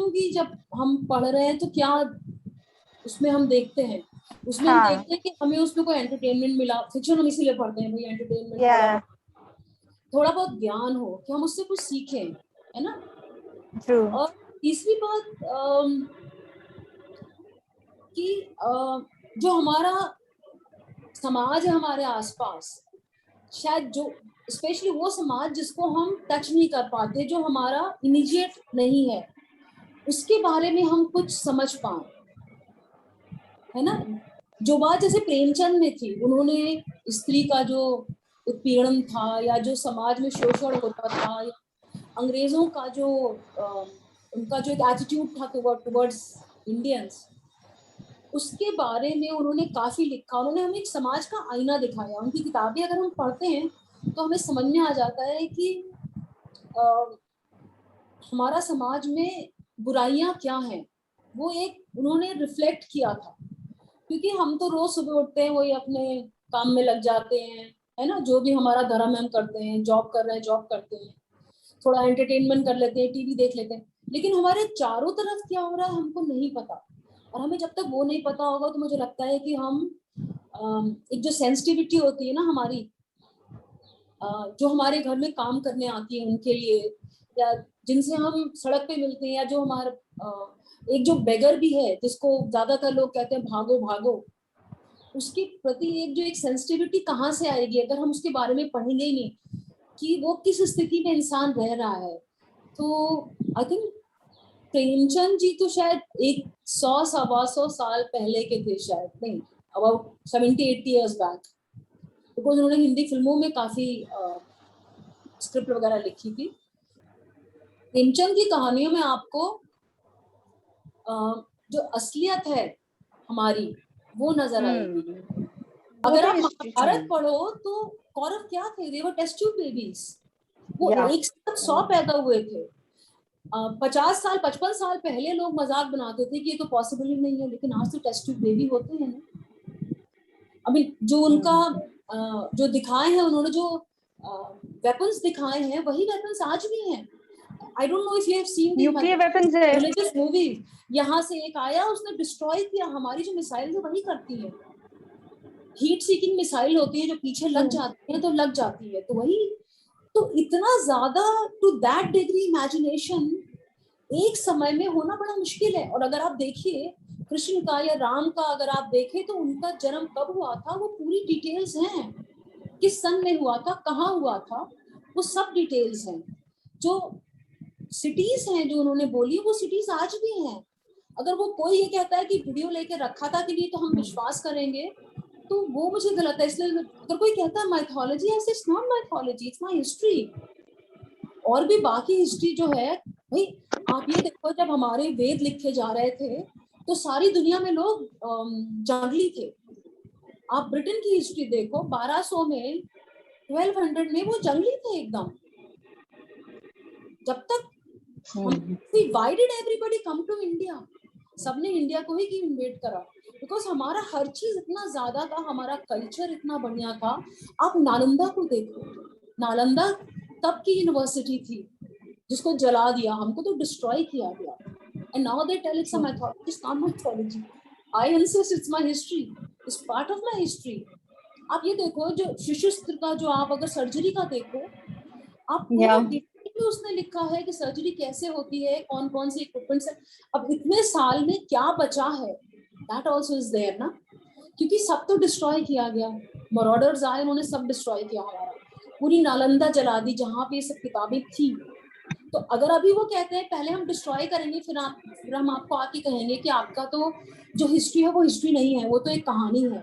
हूँ कि जब हम पढ़ रहे हैं तो क्या उसमें हम देखते हैं, उसमें हम हाँ देखते हैं कि हमें उसमें कोई एंटरटेनमें मिला। फिक्शन हम इसीलिए पढ़ते हैं भाई, एंटरटेनमेंट, या थोड़ा बहुत ज्ञान हो, कि हम उससे कुछ सीखें, है ना। ट्रू। और तीसरी बात कि जो हमारा समाज है हमारे आसपास, शायद जो स्पेशली वो समाज जिसको हम टच नहीं कर पाते, जो हमारा इमीडिएट नहीं है, उसके बारे में हम कुछ समझ पाए, है ना। जो बात जैसे प्रेमचंद में थी, उन्होंने स्त्री का जो उत्पीड़न था या जो समाज में शोषण होता था, या अंग्रेजों का जो उनका जो एक एटीट्यूड था टुवर्ड्स इंडियंस, उसके बारे में उन्होंने काफी लिखा। उन्होंने हमें एक समाज का आईना दिखाया। उनकी किताबें अगर हम पढ़ते हैं तो हमें समझ में आ जाता है कि हमारा समाज में बुराइयां क्या हैं, वो एक उन्होंने रिफ्लेक्ट किया था। क्योंकि हम तो रोज सुबह उठते हैं, वही अपने काम में लग जाते हैं, है ना, जो भी हमारा धर्म है हम करते हैं, जॉब कर रहे हैं जॉब करते हैं, थोड़ा एंटरटेनमेंट कर लेते हैं, टीवी देख लेते हैं, लेकिन हमारे चारों तरफ क्या हो रहा है हमको नहीं पता। और हमें जब तक वो नहीं पता होगा तो मुझे लगता है कि हम एक जो सेंसिटिविटी होती है ना हमारी, जो हमारे घर में काम करने आती है उनके लिए, या जिनसे हम सड़क पे मिलते हैं, या जो हमारे एक जो बेगर भी है जिसको ज्यादातर लोग कहते हैं भागो भागो, उसके प्रति एक जो एक सेंसिटिविटी कहाँ से आएगी अगर हम उसके बारे में पढ़ेंगे ही नहीं कि वो किस स्थिति में इंसान रह रहा है। तो आई थिंक प्रेमचंद जी तो शायद 100-125 साल पहले के थे, शायद नहीं, अबाउट 70-80 years बैक, बिकॉज उन्होंने हिंदी फिल्मों में काफी स्क्रिप्ट वगैरह लिखी थी। प्रेमचंद की कहानियों में आपको जो असलियत है हमारी वो नजर आएगी। वो अगर तो आप हिस्ट्री। महाभारत पढ़ो तो कौरव क्या थे, they were test tube babies। वो या एक साथ 100 पैदा हुए थे। 50 साल 55 साल पहले लोग मजाक बनाते थे कि ये तो पॉसिबल ही नहीं है, लेकिन आज तो टेस्ट ट्यूब बेबी होते हैं ना। अभी जो उनका जो दिखाए हैं उन्होंने, जो वेपन्स दिखाए हैं, वही वेपन्स आज भी हैं। I don't know if you have seen the nuclear weapons है। Religious movie. यहाँ से एक आया, उसने डिस्ट्रॉय किया। हमारी जो मिसाइल है वही करती है। हीट सीकिंग मिसाइल होती है, जो पीछे लग जाती है तो लग जाती है, तो वही। तो इतना ज्यादा टू दैट डिग्री इमेजिनेशन एक समय में होना बड़ा मुश्किल है। और अगर आप देखिए कृष्ण का या राम का, अगर आप देखें तो उनका जन्म कब हुआ था वो पूरी डिटेल्स हैं। किस सन में हुआ था, कहाँ हुआ था, वो सब डिटेल्स हैं। जो सिटीज हैं जो उन्होंने बोली, वो सिटीज आज भी हैं। अगर वो कोई ये कहता है कि वीडियो लेके रखा था के लिए तो हम विश्वास करेंगे, तो वो मुझे गलत है। इसलिए अगर कोई कहता है माइथोलॉजी, ऐसे it's not mythology, it's my history. और भी बाकी हिस्ट्री जो है भाई, आप ये देखो, जब हमारे वेद लिखे जा रहे थे तो सारी दुनिया में लोग जंगली थे। आप ब्रिटेन की हिस्ट्री देखो, 1200 में 1200 में वो जंगली थे एकदम। जब तक why did everybody come to India? सबने इंडिया को ही इन्वेट करा, बिकॉज हमारा हर चीज इतना ज्यादा था, हमारा कल्चर इतना बढ़िया था। आप नालंदा को देखो, नालंदा तब की यूनिवर्सिटी थी जिसको जला दिया, हमको तो डिस्ट्रॉय किया गया। And now they tell it's a mythology, it's not mythology. I insist it's my history, it's part of my history. आप ये देखो, जो शिशुस्त्र का जो आप अगर सर्जरी का देखो, आप पूरा डिटेल में उसने लिखा है कि सर्जरी कैसे होती है, कौन कौन से इक्विपमेंट्स है। अब इतने साल में क्या बचा है, दैट आल्सो इज देयर ना, क्योंकि सब तो डिस्ट्रॉय किया गया। मरॉडर्स आए, उन्होंने सब डिस्ट्रॉय किया, हमारा पूरी नालंदा जला दी जहाँ पे ये सब किताबें थी। तो अगर अभी वो कहते हैं पहले हम डिस्ट्रॉय करेंगे फिर हम आपको आके कहेंगे कि आपका तो जो हिस्ट्री है वो हिस्ट्री नहीं है, वो तो एक कहानी है।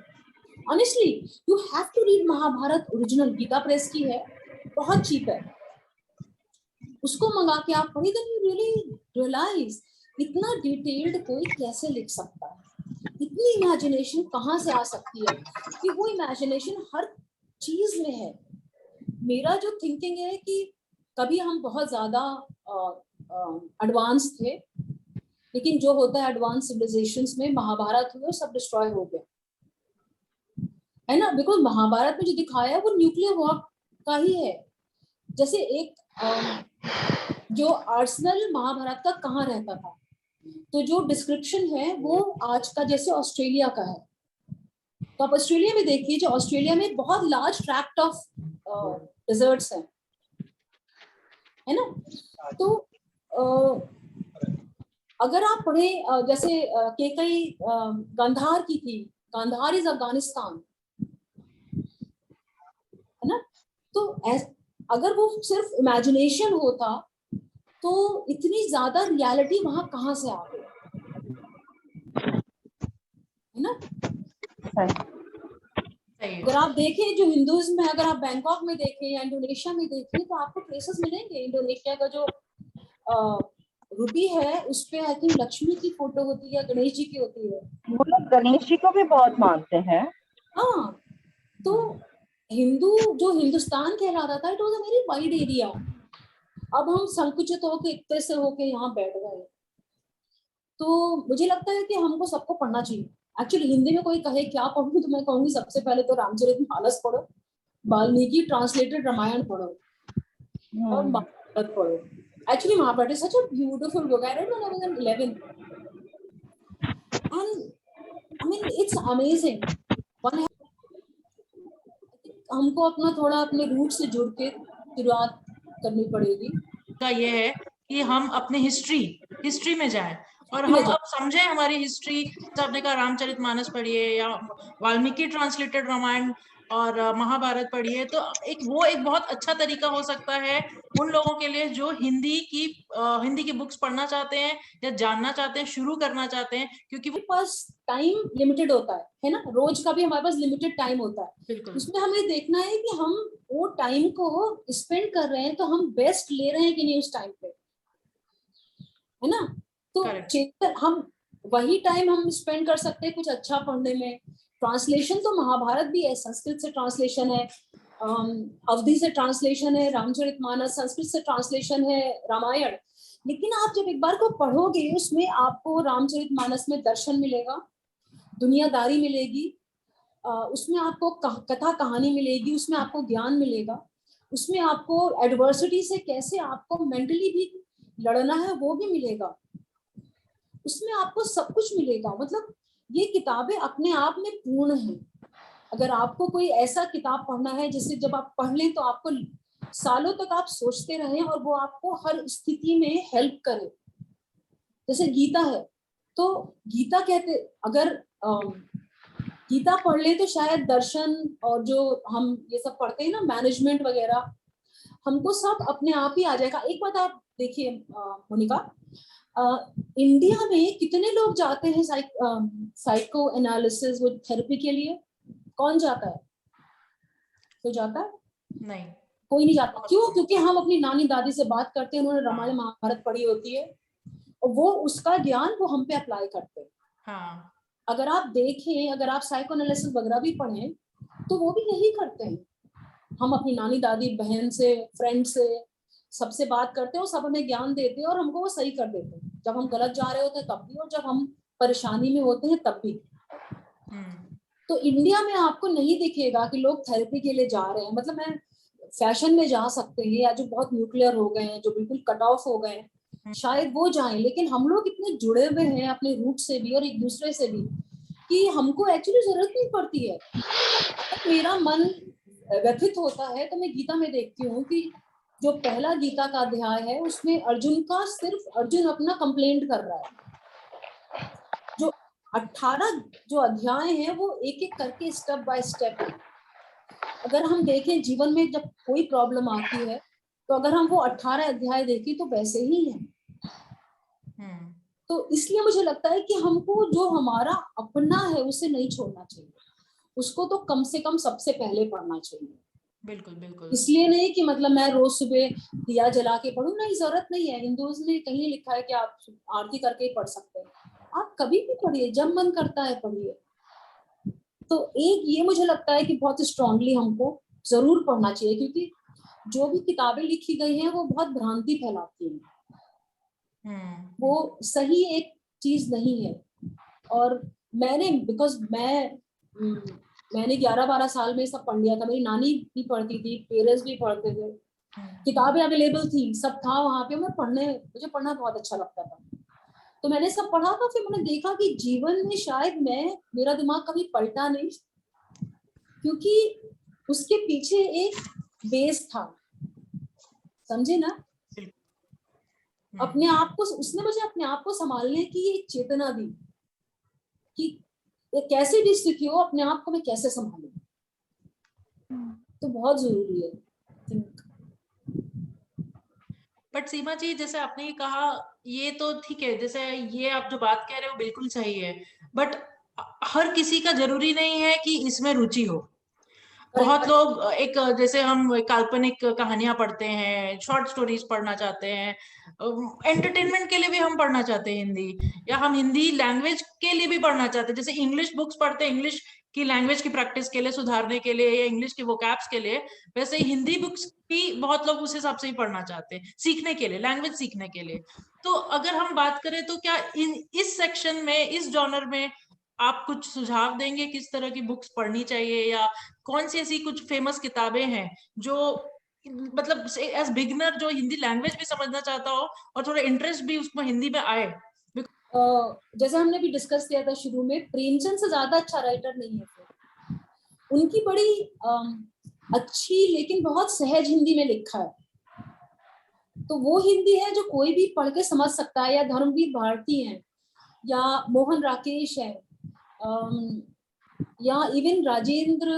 Honestly you have to read Mahabharata original, Gita Press की है, बहुत चीप है, उसको मंगा के आप पढ़िए, देन यू रियली रियलाइज इतना डिटेल्ड कोई कैसे लिख सकता है, इतनी इमेजिनेशन कहाँ से आ सकती है, कि वो इमेजिनेशन हर चीज में है। मेरा जो थिंकिंग है कि कभी हम बहुत ज्यादा एडवांस थे, लेकिन जो होता है एडवांस सिविलाइजेशंस में, महाभारत हुए सब डिस्ट्रॉय हो गया, है ना। बिकॉज महाभारत में जो दिखाया है वो न्यूक्लियर वॉर का ही है। जैसे एक जो आर्सेनल महाभारत का कहाँ रहता था, तो जो डिस्क्रिप्शन है वो आज का जैसे ऑस्ट्रेलिया का है, तो आप ऑस्ट्रेलिया में देखिए, जो ऑस्ट्रेलिया में बहुत लार्ज ट्रैक्ट ऑफ डिजर्ट्स है ना। तो अगर आप पढ़े जैसे केकई गांधार की थी, गांधार इज अफगानिस्तान, है ना। तो अगर वो सिर्फ इमेजिनेशन होता तो इतनी ज्यादा रियलिटी वहां कहाँ से आ गई, है ना। अगर आप देखें जो हिंदुइज्म है, अगर आप बैंकॉक में देखें या इंडोनेशिया में देखें तो आपको ट्रेसेस मिलेंगे। इंडोनेशिया का जो रुपी है उस पे आई थिंक लक्ष्मी की फोटो होती है, गणेश जी की होती है। वो लोग गणेश जी को भी बहुत मानते हैं। हाँ, तो हिंदू जो हिंदुस्तान कहलाता था, it was a very wide area. अब हम संकुचित होके इतने से होके यहाँ बैठ गए। तो मुझे लगता है कि हमको सबको पढ़ना चाहिए। एक्चुअली हिंदी में कोई कहे क्या पढ़ूं तो मैं कहूंगी सबसे पहले तो रामचरितमानस पढ़ो, वाल्मीकि ट्रांसलेटेड रामायण पढ़ो और महाभारत पढ़ो। Actually, Mahabharata is such a beautiful book. I read when I was in 11th, and I mean it's amazing. हमको अपना थोड़ा अपने रूट से जुड़ के शुरुआत करनी पड़ेगी। का ये है कि हम अपने हिस्ट्री में जाएं और हम अब समझें हमारी हिस्ट्री। आपने कहा रामचरितमानस पढ़िए या वाल्मीकि ट्रांसलेटेड रामायण और महाभारत पढ़िए, तो एक बहुत अच्छा तरीका हो सकता है उन लोगों के लिए जो हिंदी की बुक्स पढ़ना चाहते हैं या जानना चाहते हैं, शुरू करना चाहते हैं, क्योंकि वो पास टाइम लिमिटेड होता है ना। रोज का भी हमारे पास लिमिटेड टाइम होता है। उसमें हमें देखना है कि हम वो टाइम को स्पेंड कर रहे हैं तो हम बेस्ट ले रहे हैं कि नहीं उस टाइम पे, है ना। तो हम वही टाइम हम स्पेंड कर सकते हैं कुछ अच्छा पढ़ने में। ट्रांसलेशन तो महाभारत भी है, संस्कृत से ट्रांसलेशन है, अवधि से ट्रांसलेशन है, रामचरितमानस संस्कृत से ट्रांसलेशन है, रामायण। लेकिन आप जब एक बार को पढ़ोगे उसमें आपको रामचरितमानस में दर्शन मिलेगा, दुनियादारी मिलेगी, उसमें आपको कथा कहानी मिलेगी, उसमें आपको ज्ञान मिलेगा, उसमें आपको एडवर्सिटी से कैसे आपको मेंटली भी लड़ना है वो भी मिलेगा, उसमें आपको सब कुछ मिलेगा। मतलब ये किताबें अपने आप में पूर्ण हैं। अगर आपको कोई ऐसा किताब पढ़ना है जिससे जब आप पढ़ लें तो आपको सालों तक आप सोचते रहें और वो आपको हर स्थिति में हेल्प करे, जैसे गीता है। तो गीता कहते अगर गीता पढ़ ले तो शायद दर्शन और जो हम ये सब पढ़ते हैं ना, मैनेजमेंट वगैरह, हमको सब अपने आप ही आ जाएगा। एक बात आप देखिए मोनिका, इंडिया में कितने लोग जाते हैं साइको एनालिसिस वो थेरेपी के लिए? कौन जाता है? कोई जाता है? नहीं, कोई नहीं जाता। क्यों? क्योंकि हम अपनी नानी दादी से बात करते हैं, उन्होंने रामायण महाभारत पढ़ी होती है और वो उसका ज्ञान वो हम पे अप्लाई करते हैं। हाँ। अगर आप देखें, अगर आप साइको एनालिसिस वगैरह भी पढ़ें तो वो भी यही करते हैं। हम अपनी नानी दादी, बहन से, फ्रेंड से, सबसे बात करते हैं और सब हमें ज्ञान देते हैं और हमको वो सही कर देते हैं जब हम गलत जा रहे होते हैं तब भी और जब हम परेशानी में होते हैं तब भी। तो इंडिया में आपको नहीं दिखेगा कि लोग थेरेपी के लिए जा रहे हैं। मतलब मैं फैशन में जा सकते हैं या जो बहुत न्यूक्लियर हो गए हैं, जो बिल्कुल कट ऑफ हो गए हैं, शायद वो जाएं, लेकिन हम लोग इतने जुड़े हुए हैं अपने रूट से भी और एक दूसरे से भी कि हमको एक्चुअली जरूरत नहीं पड़ती है। तो मेरा मन व्यथित होता है तो मैं गीता में देखती हूँ कि जो पहला गीता का अध्याय है उसमें अर्जुन का सिर्फ अर्जुन अपना कंप्लेंट कर रहा है। जो 18 जो अध्याय हैं वो एक एक करके स्टेप बाय स्टेप है। अगर हम देखें जीवन में जब कोई प्रॉब्लम आती है तो अगर हम वो 18 अध्याय देखें तो वैसे ही है। तो इसलिए मुझे लगता है कि हमको जो हमारा अपना है उसे नहीं छोड़ना चाहिए, उसको तो कम से कम सबसे पहले पढ़ना चाहिए। बिल्कुल बिल्कुल। इसलिए नहीं कि मतलब मैं रोज सुबह दिया जला के पढ़ूं, नहीं, जरूरत नहीं है। हिंदूज ने कहीं लिखा है कि आप आरती करके ही पढ़ सकते हैं। आप कभी भी पढ़िए, जब मन करता है पढ़िए। तो एक ये मुझे लगता है कि बहुत स्ट्रांगली हमको जरूर पढ़ना चाहिए, क्योंकि जो भी किताबें लिखी गई हैं वो बहुत भ्रांति फैलाती हैं, वो सही एक चीज नहीं है। और मैंने बिकॉज मैंने 11-12 साल में सब पढ़ लिया था। मेरी नानी भी पढ़ती थी, पेरेंट्स भी पढ़ते थे, किताबें अवेलेबल थी, सब था वहां पे। मुझे पढ़ना बहुत अच्छा लगता था। तो मैंने सब पढ़ा था, फिर मैंने देखा कि जीवन में शायद मेरा दिमाग कभी पलटा नहीं, क्योंकि उसके पीछे एक बेस था, समझे ना। अपने आप को, उसने मुझे अपने आप को संभालने की एक चेतना दी कि कैसे भी स्थिति हो, अपने आप को मैं कैसे संभालूं, तो बहुत जरूरी है। बट सीमा जी, जैसे आपने कहा, ये तो ठीक है, जैसे ये आप जो बात कह रहे हो बिल्कुल सही है, बट हर किसी का जरूरी नहीं है कि इसमें रुचि हो। बहुत लोग एक, जैसे हम काल्पनिक कहानियां पढ़ते हैं, शॉर्ट स्टोरीज पढ़ना चाहते हैं, एंटरटेनमेंट के लिए भी हम पढ़ना चाहते हैं हिंदी, या हम हिंदी लैंग्वेज के लिए भी पढ़ना चाहते हैं, जैसे इंग्लिश बुक्स पढ़ते हैं इंग्लिश की लैंग्वेज की प्रैक्टिस के लिए, सुधारने के लिए, या इंग्लिश के वोकैब्स के लिए, वैसे ही हिंदी बुक्स भी बहुत लोग उस हिसाब से ही पढ़ना चाहते हैं, सीखने के लिए, लैंग्वेज सीखने के लिए। तो अगर हम बात करें तो क्या इस सेक्शन में, इस जॉनर में आप कुछ सुझाव देंगे किस तरह की बुक्स पढ़नी चाहिए, या कौन सी ऐसी कुछ फेमस किताबें हैं जो, मतलब एज बिगिनर, जो हिंदी लैंग्वेज भी समझना चाहता हो और थोड़ा इंटरेस्ट भी उसमें हिंदी में आए? जैसे हमने भी डिस्कस किया था शुरू में, प्रेमचंद से ज्यादा अच्छा राइटर नहीं है। उनकी बड़ी अच्छी लेकिन बहुत सहज हिंदी में लिखा है, तो वो हिंदी है जो कोई भी पढ़ के समझ सकता है। या धर्मवीर भारती हैं, या मोहन राकेश है, या इवन राजेंद्र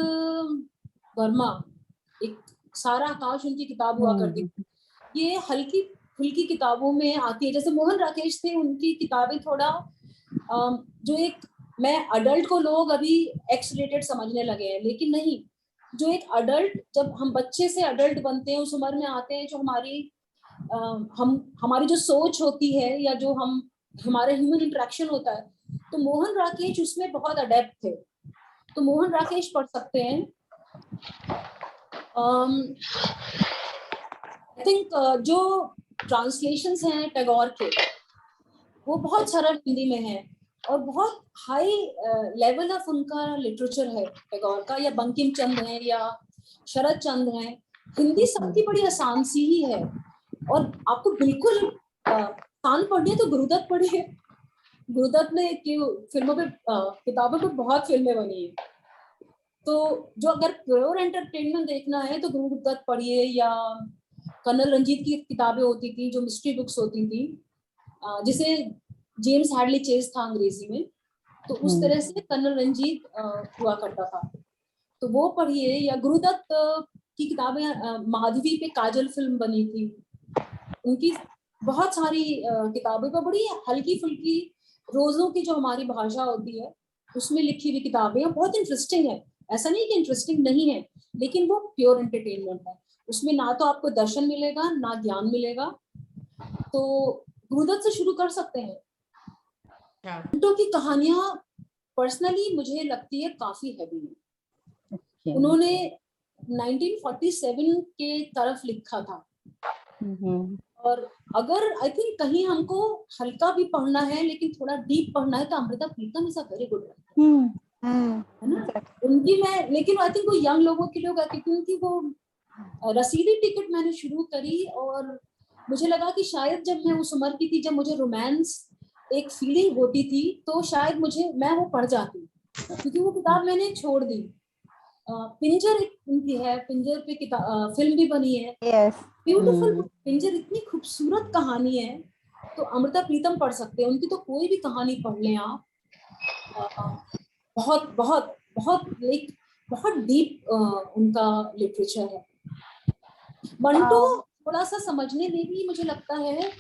वर्मा, एक सारा आकाश उनकी किताब हुआ करती थी। ये हल्की फुल्की किताबों में आती है। जैसे मोहन राकेश थे, उनकी किताबें थोड़ा जो एक, मैं अडल्ट को लोग अभी एक्स रेटेड समझने लगे हैं, लेकिन नहीं, जो एक अडल्ट, जब हम बच्चे से अडल्ट बनते हैं, उस उम्र में आते हैं, जो हमारी जो सोच होती है, या जो हमारा ह्यूमन इंटरेक्शन होता है, तो मोहन राकेश उसमें बहुत अडेप्ट थे। तो मोहन राकेश पढ़ सकते हैं। आई थिंक जो ट्रांसलेशंस हैं टैगोर के, वो बहुत सरल हिंदी में है, और बहुत हाई लेवल ऑफ उनका लिटरेचर है टैगोर का, या बंकिम चंद्र है, या शरद चंद्र है। हिंदी सबकी बड़ी आसान सी ही है, और आपको बिल्कुल आसान पढ़नी है तो गुरुदत्त पढ़िए। गुरुदत्त ने फिल्मों पे, किताबों पे बहुत फिल्में बनी है। तो जो अगर प्योर एंटरटेनमेंट देखना है तो गुरुदत्त पढ़िए, या कर्नल रंजीत की किताबें होती थी जो मिस्ट्री बुक्स होती थी, जिसे जेम्स हैडली चेस था अंग्रेजी में, तो उस तरह से कर्नल रंजीत हुआ करता था, तो वो पढ़िए। या गुरुदत्त की किताबें, माधवी पे काजल फिल्म बनी थी, उनकी बहुत सारी किताबें पर बड़ी हल्की फुल्की रोजों की जो हमारी भाषा होती है उसमें लिखी हुई किताबें बहुत इंटरेस्टिंग है। ऐसा नहीं कि इंटरेस्टिंग नहीं है, लेकिन वो प्योर एंटरटेनमेंट है। उसमें ना तो आपको दर्शन मिलेगा, ना ज्ञान मिलेगा। तो गुरुदत्त से शुरू कर सकते हैं। मंटो की कहानियां पर्सनली मुझे लगती है काफी हैवी है। उन्होंने 1947 के तरफ लिखा था, और अगर आई थिंक कहीं हमको हल्का भी पढ़ना है लेकिन थोड़ा डीप पढ़ना है, तो Amrita Pritam is a very good है ना उनकी। मैं लेकिन आई थिंक वो यंग लोगों के लिए, क्योंकि उनकी वो रसीदी टिकट मैंने शुरू करी, और मुझे लगा कि शायद जब मैं उस उम्र की थी, जब मुझे रोमांस एक फीलिंग होती थी, तो शायद मैं वो पढ़ जाती, क्योंकि वो किताब मैंने छोड़ दी। पिंजर एक उनकी है, पिंजर पे फिल्म भी बनी है, ब्यूटीफुल। पिंजर इतनी खूबसूरत कहानी है, तो अमृता प्रीतम पढ़ सकते हैं। उनकी तो कोई भी कहानी पढ़ लें आप, बहुत बहुत बहुत बहुत डीप उनका लिटरेचर है। मंटो थोड़ा सा समझने में भी मुझे लगता है,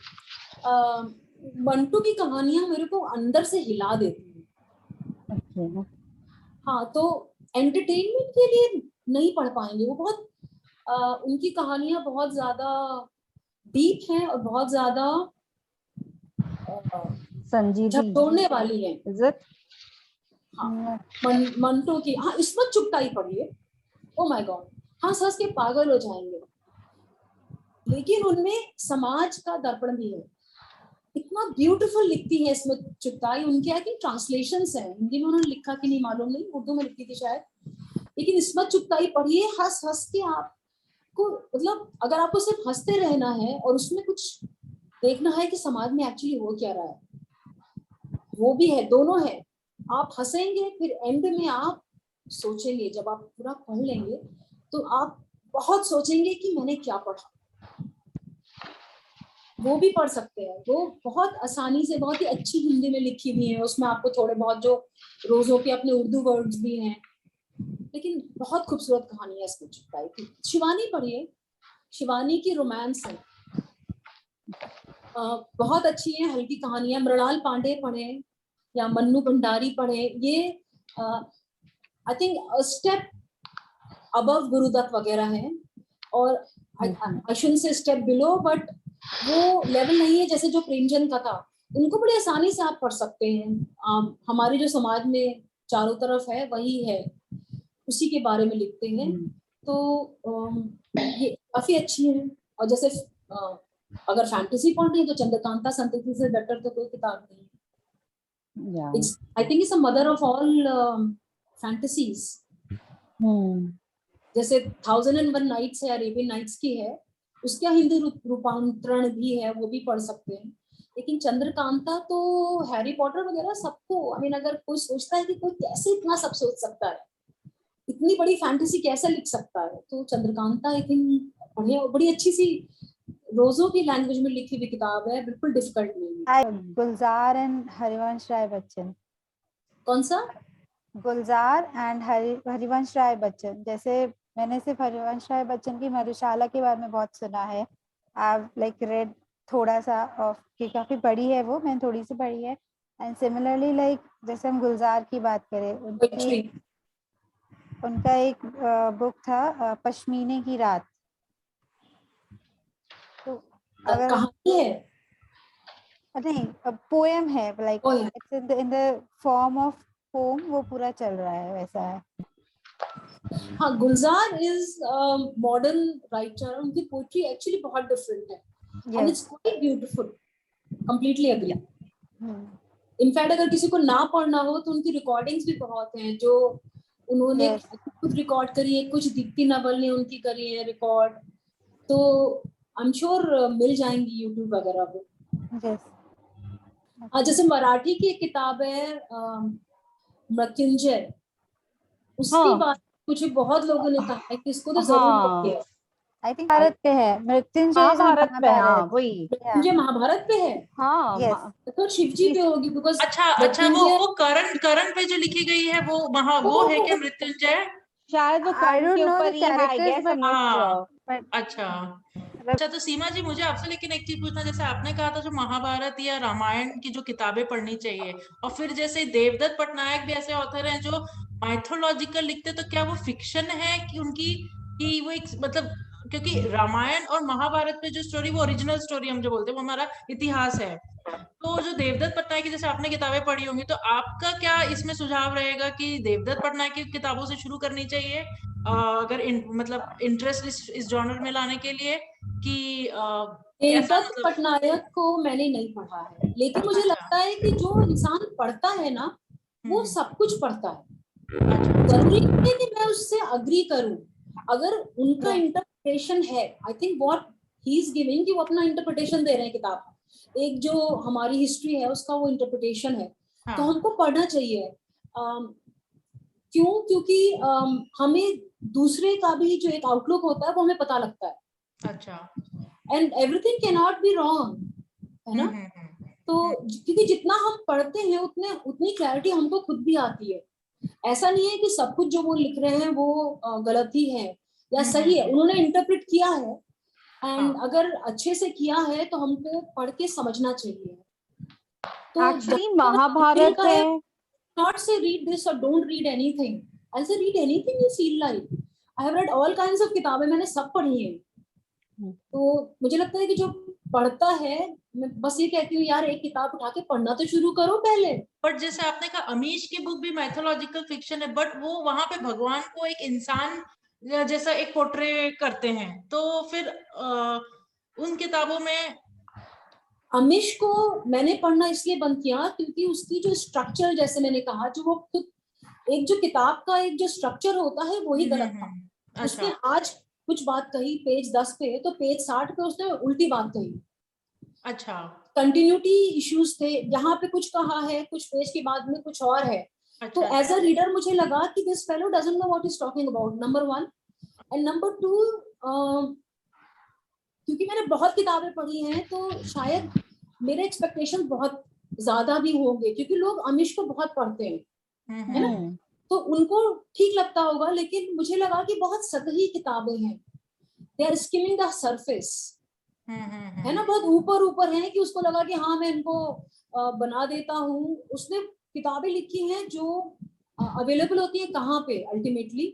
मंटो की कहानियां मेरे को अंदर से हिला देती हैं। हाँ, तो एंटरटेनमेंट के लिए नहीं पढ़ पाएंगे, वो बहुत उनकी कहानियां बहुत ज्यादा डीप हैं और बहुत ज्यादा झकझोरने वाली हैं। हाँ, मंटो की, हाँ, इस्मत चुगताई पढ़िए, ओ माय गॉड, हंस हंस के पागल हो जाएंगे। लेकिन उनमें समाज का दर्पण भी है, इतना ब्यूटीफुल लिखती है इस्मत चुगताई। उनके आई थिंक ट्रांसलेशंस हैं, हिंदी में उन्होंने लिखा कि नहीं मालूम नहीं, उर्दू में लिखी थी शायद, लेकिन इस्मत चुगताई पढ़िए, हंस हंस के आपको, मतलब अगर आपको सिर्फ हंसते रहना है और उसमें कुछ देखना है कि समाज में एक्चुअली हो क्या रहा है, वो भी है, दोनों है। आप हंसेंगे, फिर एंड में आप सोचेंगे, जब आप पूरा पढ़ लेंगे तो आप बहुत सोचेंगे कि मैंने क्या पढ़ा। वो भी पढ़ सकते हैं, वो बहुत आसानी से, बहुत ही अच्छी हिंदी में लिखी हुई है। उसमें आपको थोड़े बहुत जो रोजों के अपने उर्दू वर्ड्स भी हैं, लेकिन बहुत खूबसूरत कहानी है इसमें चिपकाई की। शिवानी पढ़िए, शिवानी की रोमांस है, बहुत अच्छी है, हल्की कहानी है। मृणाल पांडे पढ़े या मन्नू भंडारी पढ़े, ये I think step above Gurudutt वगैरह है, और I should say step below, but वो लेवल नहीं है जैसे जो प्रेमचंद का था। इनको बड़ी आसानी से आप पढ़ सकते हैं। हमारे जो समाज में चारों तरफ है वही है, उसी के बारे में लिखते हैं। तो ये काफी अच्छी है। और जैसे अगर फैंटेसी पढ़नी है तो चंद्रकांता संतति से बेटर तो कोई किताब नहीं है। I think it's a mother of all fantasies. जैसे 1001 नाइट्स है, अरेबियन नाइट्स की है, उसका हिंदी रूपांतरण भी है, वो भी पढ़ सकते हैं। लेकिन चंद्रकांता तो हैरी पॉटर वगैरह सबको, आई मीन अगर कोई सोचता है कि कोई कैसे इतना सब सोच सकता है, इतनी बड़ी फैंटेसी कैसे लिख सकता है, तो चंद्रकांता आई थिंक बढ़िया, बड़ी अच्छी सी रोजों की लैंग्वेज में लिखी हुई किताब है, बिल्कुल डिफिकल्ट नहीं है। गुलजार एंड हरिवंश राय बच्चन। कौन सा? गुलजार एंड हरिवंश राय बच्चन। जैसे मैंने सिर्फ हरिवंश राय बच्चन की मधुशाला के बारे में बहुत सुना है। आई लाइक रेड थोड़ा सा ऑफ कि काफी बड़ी है वो, मैंने थोड़ी सी पढ़ी है। एंड सिमिलरली लाइक जैसे हम गुलजार की बात करें, उनका एक बुक था पश्मीने की रात। तो अगर कहानी है नहीं, पोएम है, like it's in the form of poem, वो पूरा चल रहा है, वैसा है। हाँ, गुलजार इज मॉडर्न राइटर, उनकी पोएट्री एक्चुअली बहुत डिफरेंट है, and it's quite beautiful, completely agree. In fact अगर किसी को ना पढ़ना हो तो उनकी रिकॉर्डिंग्स भी बहुत हैं, जो उन्होंने खुद रिकॉर्ड करी है, कुछ दीप्ति नवल ने उनकी करी है रिकॉर्ड, तो आई एम श्योर मिल जाएंगी यूट्यूब वगैरह पे। जैसे मराठी की एक किताब है मृत्युंजय, उसकी बात मुझे बहुत लोगों ने कहा है कि इसको तो जरूर पढ़िए। आई थिंक भारत पे है मृत्युंजय, महाभारत पे। हाँ वही, मृत्युंजय महाभारत पे है। हाँ तो शिवजी पे होगी, बिकॉज अच्छा वो करण पे जो लिखी गई है वो है क्या मृत्युंजय? शायद वो करण के ऊपर ही है, I guess, I am not sure. अच्छा तो सीमा जी, मुझे आपसे लेकिन एक चीज पूछना, जैसे आपने कहा था जो महाभारत या रामायण की जो किताबें पढ़नी चाहिए, और फिर जैसे देवदत्त पटनायक भी ऐसे ऑथर हैं जो माइथोलॉजिकल लिखते, तो क्या वो फिक्शन है कि उनकी, कि वो एक मतलब, क्योंकि रामायण और महाभारत पे जो स्टोरी, वो ओरिजिनल स्टोरी हम जो बोलते हैं, वो हमारा इतिहास है। तो जो देवदत्त पटनायक की जैसे आपने किताबें पढ़ी होंगी, तो आपका क्या इसमें सुझाव रहेगा कि देवदत्त पटनायक की किताबों से शुरू करनी चाहिए अगर मतलब इंटरेस्ट इस जॉनर में लाने के लिए, कि देवदत्त पटनायक को मैंने नहीं पढ़ा है, लेकिन मुझे लगता है कि जो इंसान पढ़ता है ना, वो सब कुछ पढ़ता है। जरूरी नहीं है कि मैं उससे अग्री करूं, अगर उनका इंटरप्रिटेशन है, I think what he is giving, कि वो अपना इंटरप्रिटेशन दे रहे हैं किताब, एक जो हमारी हिस्ट्री है उसका वो इंटरप्रिटेशन है, तो हमको पढ़ना चाहिए। क्यों? क्योंकि हमें दूसरे का भी जो एक आउटलुक होता है वो हमें पता लगता है। अच्छा, and everything can not be wrong, है ना? तो क्योंकि जितना हम पढ़ते हैं उतनी क्लैरिटी हमको खुद भी आती है। ऐसा नहीं है कि सब कुछ जो वो लिख रहे हैं वो गलत ही है या सही है, उन्होंने इंटरप्रेट किया है, एंड अगर अच्छे से किया है तो हमको पढ़ के समझना चाहिए। तो एक्चुअली महाभारत है, not say read this or don't read anything, I'll say read anything you feel like. I have read all kinds of किताबें, मैंने सब पढ़ी हैं। तो मुझे लगता है कि जो पढ़ता है, मैं बस ये कहती हूँ यार, एक किताब उठा के पढ़ना तो शुरू करो पहले। बट जैसे आपने कहा अमीश की बुक भी माइथोलॉजिकल फिक्शन है, बट वो वहां पे भगवान को एक इंसान जैसा एक पोर्ट्रे करते हैं, तो फिर उन किताबों में अमीश को मैंने पढ़ना इसलिए बंद किया क्योंकि उसकी जो स्ट्रक्चर, जैसे मैंने कहा, जो वो खुद एक जो किताब का एक जो स्ट्रक्चर होता है वही गलत था। उसने आज कुछ बात कही पेज 10 पे, तो पेज 60 पे उसने उल्टी बात कही। अच्छा, कंटिन्यूटी इश्यूज थे, यहाँ पे कुछ कहा है, कुछ पेज के बाद में कुछ और है। तो अच्छा, एज अ रीडर मुझे लगा कि this fellow doesn't know what is talking about, number 1। And number 2, क्योंकि मैंने बहुत किताबें पढ़ी हैं तो शायद मेरे एक्सपेक्टेशन बहुत ज्यादा भी होंगे, क्योंकि लोग अमीश को बहुत पढ़ते हैं, है ना, तो उनको ठीक लगता होगा। लेकिन मुझे लगा कि बहुत सतही किताबें हैं, they are skimming the surface, है ना, बहुत ऊपर ऊपर है, कि उसको लगा कि हाँ मैं इनको बना देता हूँ। उसने किताबें लिखी हैं जो अवेलेबल होती है कहाँ पे ultimately.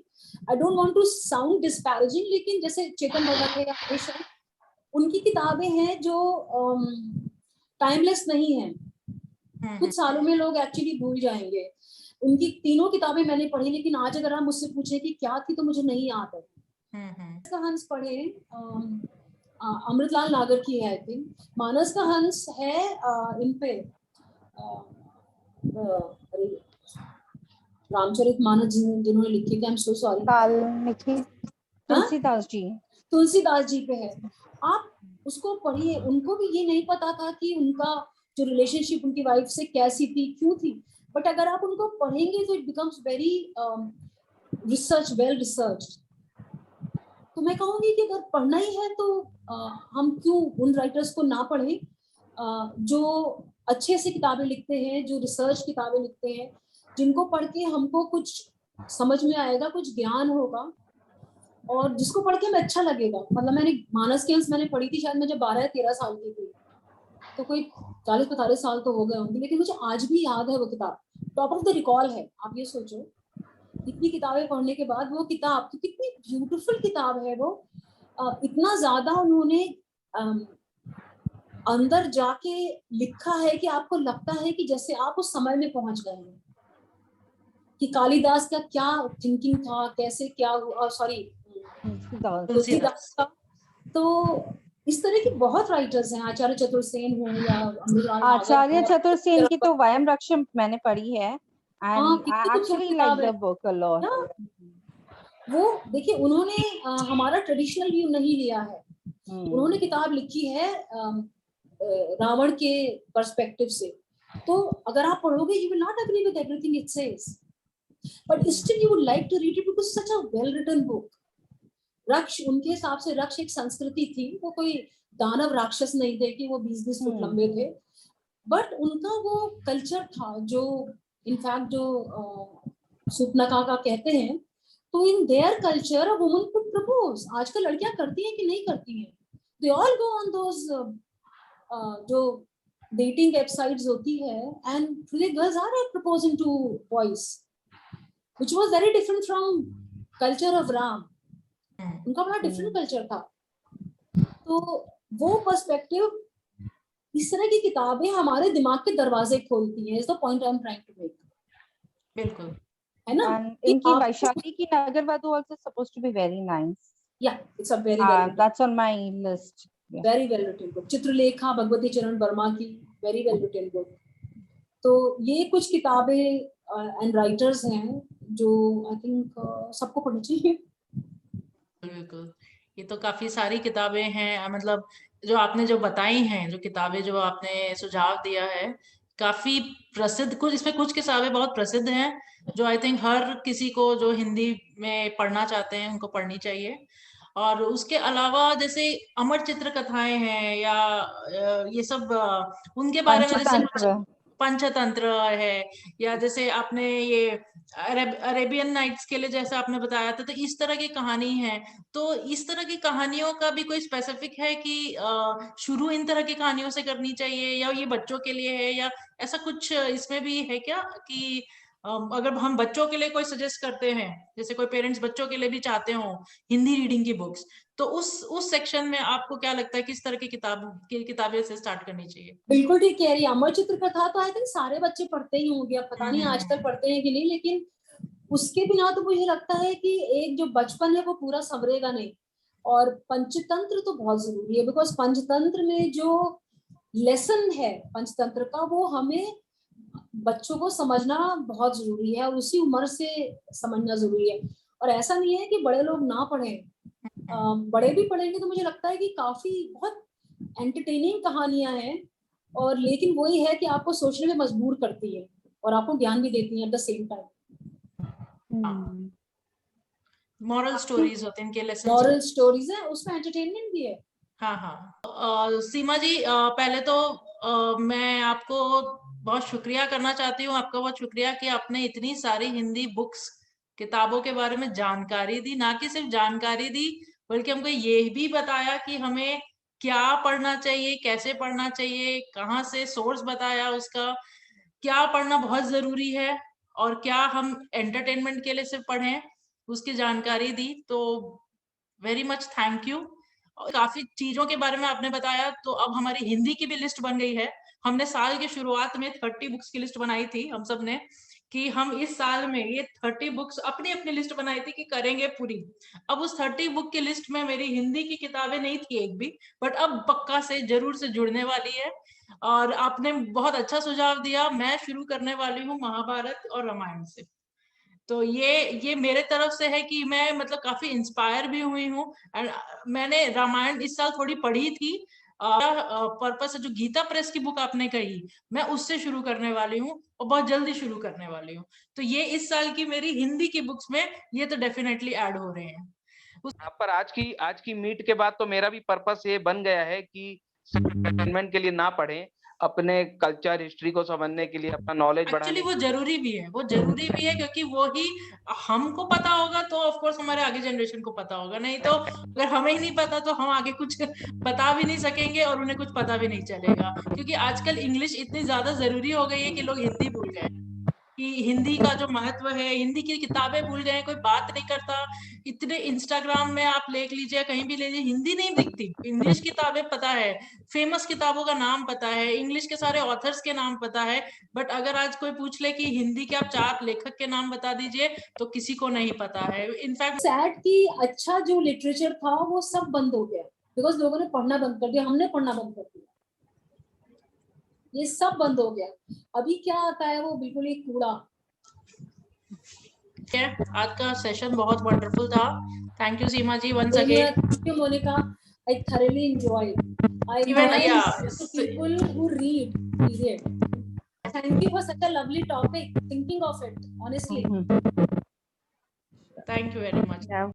I don't want to sound disparaging, लेकिन जैसे चेतन भगत है या अमीश है, उनकी किताबें हैं जो टाइमलेस नहीं है, कुछ सालों में लोग एक्चुअली भूल जाएंगे। उनकी तीनों किताबें मैंने पढ़ी, लेकिन आज अगर आप मुझसे पूछे कि क्या थी तो मुझे नहीं याद है। मानस का हंस पढ़े, अमृतलाल नागर की है आई थिंक। मानस का हंस है इन पे रामचरितमानस जिन्होंने लिखी थी, I am so sorry, Valmiki, Tulsidas ji, Tulsidas ji पे है। आप उसको पढ़िए, उनको भी ये नहीं पता था कि उनका जो रिलेशनशिप उनकी वाइफ से कैसी थी, क्यों थी, बट अगर आप उनको पढ़ेंगे तो it becomes very research, well research. तो मैं कहूंगी कि अगर पढ़ना ही है तो हम क्यों उन राइटर्स को ना पढ़ें जो अच्छे से किताबें लिखते हैं, जो रिसर्च किताबें लिखते हैं, जिनको पढ़ के हमको कुछ समझ में आएगा, कुछ ज्ञान होगा, और जिसको पढ़ के हमें अच्छा लगेगा। मतलब मैंने मानस के हंस मैंने पढ़ी थी शायद मैं जब 12 या 13 साल की थी, तो कोई 40-45 साल तो हो गए होंगे, लेकिन मुझे आज भी याद है वो किताब, टॉप ऑफ द रिकॉल है। आप ये सोचो, इतनी किताबें पढ़ने के बाद वो किताब, तो कितनी ब्यूटीफुल किताब है वो, इतना ज्यादा उन्होंने अंदर जाके लिखा है कि आपको लगता है कि जैसे आप उस समय में पहुंच गए हैं, कि कालिदास का क्या थिंकिंग था, कैसे क्या हुआ, सॉरी तुलसीदास का। तो इस तरह की बहुत राइटर्स हैं, आचार्य चतुर्सेन हो या अमृतलाल आचार्य नागर चतुर्सेन की तो वयम रक्षम मैंने पढ़ी है, हाँ, एंड आई कितनी खूबसूरत एक्चुअली किताब लाइक है द बुक अ लॉट। ना। वो देखिए, उन्होंने हमारा ट्रेडिशनल व्यू नहीं लिया है, उन्होंने किताब लिखी है रावण के पर्सपेक्टिव से। तो अगर आप पढ़ोगे, you will not agree with everything it says, but still you would like to read it because such a well written book. रक्ष, उनके हिसाब से रक्ष एक संस्कृति थी, वो कोई दानव राक्षस नहीं थे कि वो 20-20 फुट लंबे थे, बट उनका वो कल्चर था जो इनफैक्ट जो सुपनका का कहते हैं, तो in their culture a woman could propose. आजकल लड़कियां करती हैं कि नहीं करती हैं, they all go on those जो डेटिंग वेबसाइट्स होती है, and today girls are proposing to boys, which was very different from culture of Ram. उनका बड़ा डिफरेंट कल्चर था। तो वो पर्सपेक्टिव, इस तरह की किताबें हमारे दिमाग के दरवाजे खोलती हैं, is the point I am trying to make. बिल्कुल, है ना, इनकी वैशाली की Nagarvadhu also supposed to be very nice. या it's a very very That's on my list. Very well written book. Chitralekha Bhagwati Charan Verma की वेरी वेल रिटन बुक। तो ये कुछ किताबें एंड राइटर्स हैं जो आई थिंक सबको पढ़नी चाहिए। बिल्कुल, ये तो काफी सारी किताबें हैं, मतलब जो आपने जो बताई हैं, जो किताबें जो आपने सुझाव दिया है, काफी प्रसिद्ध, कुछ इसमें कुछ किताबें बहुत प्रसिद्ध हैं जो आई थिंक हर किसी को जो हिंदी में पढ़ना चाहते हैं उनको पढ़नी चाहिए। और उसके अलावा जैसे अमर चित्र कथाएं हैं या ये सब उनके बारे में, जैसे पंचतंत्र है, या जैसे आपने ये अरेबियन नाइट्स के लिए जैसे आपने बताया था, तो इस तरह की कहानी है। तो इस तरह की कहानियों का भी कोई स्पेसिफिक है कि शुरू इन तरह की कहानियों से करनी चाहिए, या ये बच्चों के लिए है, या ऐसा कुछ इसमें भी है क्या कि अगर हम बच्चों के लिए कोई सजेस्ट करते हैं, जैसे कोई पेरेंट्स बच्चों के लिए भी चाहते हो हिंदी रीडिंग की बुक्स, तो उस सेक्शन में आपको क्या लगता है किस तरह की किताबें से स्टार्ट करनी चाहिए? बिल्कुल ठीक कह रही है। अमर चित्र कथा तो आई थिंक सारे बच्चे पढ़ते ही होंगे, अब पता नहीं आजकल पढ़ते हैं कि नहीं, लेकिन उसके बिना तो मुझे लगता है कि एक जो बचपन है वो पूरा संवरेगा नहीं। और पंचतंत्र तो बहुत जरूरी है, बिकॉज पंचतंत्र में जो लेसन है पंचतंत्र का, वो हमें बच्चों को समझना बहुत जरूरी है, और उसी उम्र से समझना जरूरी है। और ऐसा नहीं है कि बड़े लोग ना पढ़ें, बड़े भी पढ़ेंगे तो मुझे लगता है कि काफी बहुत एंटरटेनिंग कहानियां हैं और लेकिन वही है कि आपको सोचने में मजबूर करती है और आपको ज्ञान भी देती है at the same time. Moral stories होते हैं, इनके लेसन मॉरल स्टोरीज है, उसमें एंटरटेनमेंट भी है। हाँ हाँ। सीमा जी, पहले तो मैं आपको बहुत शुक्रिया करना चाहती हूँ, आपका बहुत शुक्रिया कि आपने इतनी सारी हिंदी बुक्स, किताबों के बारे में जानकारी दी। ना कि सिर्फ जानकारी दी, बल्कि हमको ये भी बताया कि हमें क्या पढ़ना चाहिए, कैसे पढ़ना चाहिए, कहाँ से सोर्स बताया उसका, क्या पढ़ना बहुत जरूरी है और क्या हम एंटरटेनमेंट के लिए सिर्फ पढ़ें, उसकी जानकारी दी। तो वेरी मच थैंक यू। काफी चीजों के बारे में आपने बताया। तो अब हमारी हिंदी की भी लिस्ट बन गई है। हमने साल की शुरुआत में 30 बुक्स की लिस्ट बनाई थी हम सब ने, कि हम इस साल में ये 30 बुक्स अपनी अपनी लिस्ट बनाई थी कि करेंगे पूरी। अब उस 30 बुक की लिस्ट में मेरी हिंदी की किताबें नहीं थी एक भी, बट अब पक्का से जरूर से जुड़ने वाली है। और आपने बहुत अच्छा सुझाव दिया। मैं शुरू करने वाली हूँ महाभारत और रामायण से। तो ये मेरे तरफ से है कि मैं मतलब काफी इंस्पायर भी हुई हूँ। एंड मैंने रामायण इस साल थोड़ी पढ़ी थी। पर्पस जो गीता प्रेस की बुक आपने कही, मैं उससे शुरू करने वाली हूँ और बहुत जल्दी शुरू करने वाली हूँ। तो ये इस साल की मेरी हिंदी की बुक्स में ये तो डेफिनेटली ऐड हो रहे हैं। पर आज की मीट के बाद तो मेरा भी पर्पस ये बन गया है कि एंटरटेनमेंट के लिए ना पढ़ें, अपने कल्चर हिस्ट्री को समझने के लिए, अपना नॉलेज एक्चुअली बढ़ाने वो जरूरी भी है, वो जरूरी भी है, क्योंकि वो ही हमको पता होगा तो ऑफ कोर्स हमारे आगे जनरेशन को पता होगा। नहीं तो अगर हमें ही नहीं पता तो हम आगे कुछ बता भी नहीं सकेंगे और उन्हें कुछ पता भी नहीं चलेगा। क्योंकि आजकल इंग्लिश इतनी ज्यादा जरूरी हो गई है कि लोग हिंदी भूल गए, कि हिंदी का जो महत्व है, हिंदी की किताबें भूल गए, कोई बात नहीं करता। इतने इंस्टाग्राम में आप देख लीजिए, कहीं भी ले लीजिए, हिंदी नहीं दिखती। इंग्लिश किताबें पता है, फेमस किताबों का नाम पता है, इंग्लिश के सारे ऑथर्स के नाम पता है, बट अगर आज कोई पूछ ले कि हिंदी के आप 4 लेखक के नाम बता दीजिए, तो किसी को नहीं पता है। इनफैक्ट सैड कि अच्छा जो लिटरेचर था वो सब बंद हो गया, बिकॉज लोगों ने पढ़ना बंद कर दिया, हमने पढ़ना बंद कर दिया, ये सब बंद हो गया। अभी क्या आता है वो बिल्कुल ही कूड़ा। आज का सेशन बहुत वंडरफुल था। Thank you Seema ji once again. Thank you, Monica. I thoroughly enjoyed. I Even, admire yeah, people who read. Period. Thank you for such a lovely topic. Thinking of it, honestly. thank you very much. Yeah.